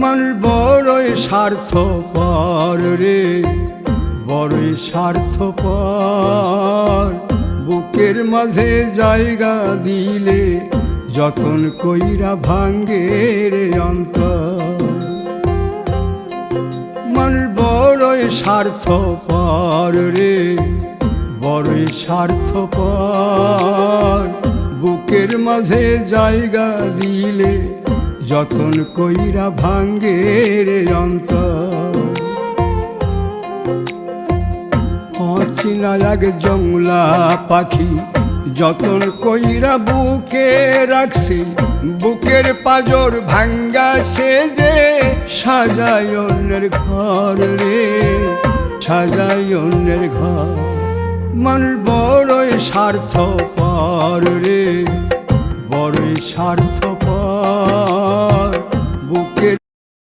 মানুষ বড়ই স্বার্থপর রে, বড়ই স্বার্থপর। বুকের মাঝে জায়গা দিলে যতন কইরা ভাঙ্গে রে অন্তর। মানুষ বড়ই স্বার্থপর রে, বড়ই স্বার্থপর। বুকের মাঝে জায়গা দিলে যতন কইরা ভাঙ্গে রে অন্তর। অচিনা এক জংলা পাখি যতন কইরা বুকে রাখছি, বুকের পাজর ভাঙ্গা সে যে সাজায় অন্যের ঘর রে, সাজায় অন্যের ঘর। মানুষ বড়ই স্বার্থপর রে, বড়ই স্বার্থপর।